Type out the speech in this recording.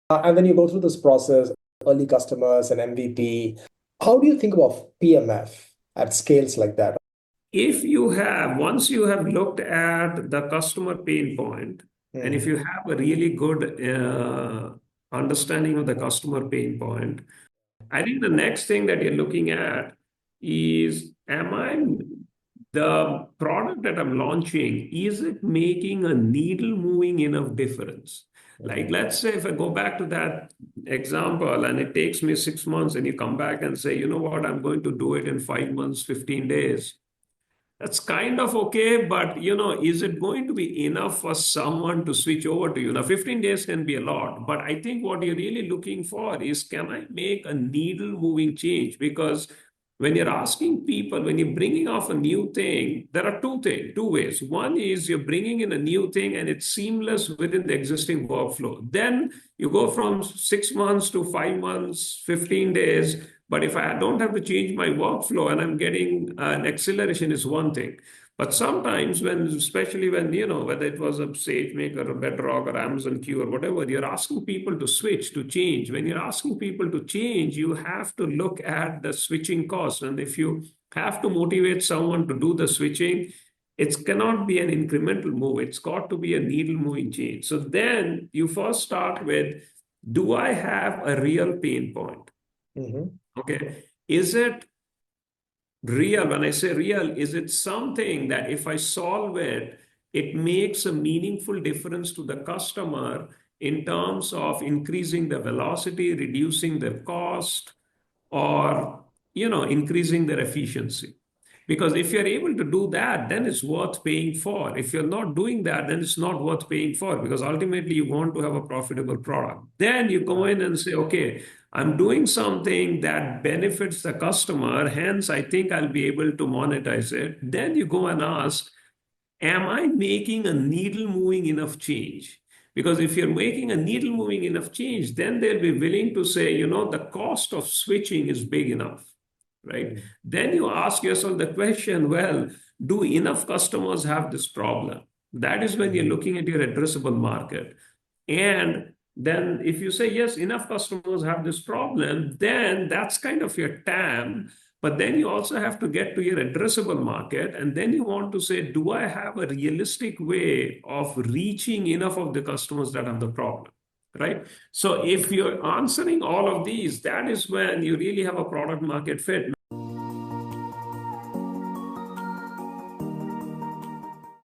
And then you go through this process, early customers and MVP. How do you think about PMF at scales like that? Once you have looked at the customer pain point, and if Mm, you have a really good understanding of the customer pain point, I think the next thing that you're looking at is, the product that I'm launching, is it making a needle moving enough difference? Like, mhm, let's say if I go back to that example and it takes me 6 months and you come back and say, you know what, I'm going to do it in 5 months, 15 days. That's kind of okay, but is it going to be enough for someone to switch over to you? Now, 15 days can be a lot, but I think what you're really looking for is, can I make a needle moving change? Because when you're asking people, when you're bringing off a new thing, there are two ways. One is you're bringing in a new thing and it's seamless within the existing workflow. Then you go from 6 months to 5 months, 15 days. But if I don't have to change my workflow and I'm getting an acceleration is one thing. But sometimes especially when, whether it was a SageMaker or Bedrock or Amazon Q or whatever, you're asking people to switch, to change. When you're asking people to change, you have to look at the switching cost. And if you have to motivate someone to do the switching, it cannot be an incremental move. It's got to be a needle moving change. So then you first start with, do I have a real pain point? mhm, Okay. Is it real? When I say real, is it something that if I solve it, it makes a meaningful difference to the customer in terms of increasing the velocity, reducing their cost, or increasing their efficiency? Because if you're able to do that, then it's worth paying for. If you're not doing that, then it's not worth paying for, because ultimately you want to have a profitable product. Then you go in and say, okay, I'm doing something that benefits the customer, hence I think I'll be able to monetize it. Then you go and ask, am I making a needle moving enough change? Because if you're making a needle moving enough change, then they'll be willing to say, the cost of switching is big enough, right? mm, Then you ask yourself the question, well, do enough customers have this problem? That is when you're mhm. looking at your addressable market. And then if you say, yes, enough customers have this problem, then that's kind of your TAM. But then you also have to get to your addressable market. And then you want to say, do I have a realistic way of reaching enough of the customers that have the problem? Right. So if you're answering all of these, that is when you really have a product market fit.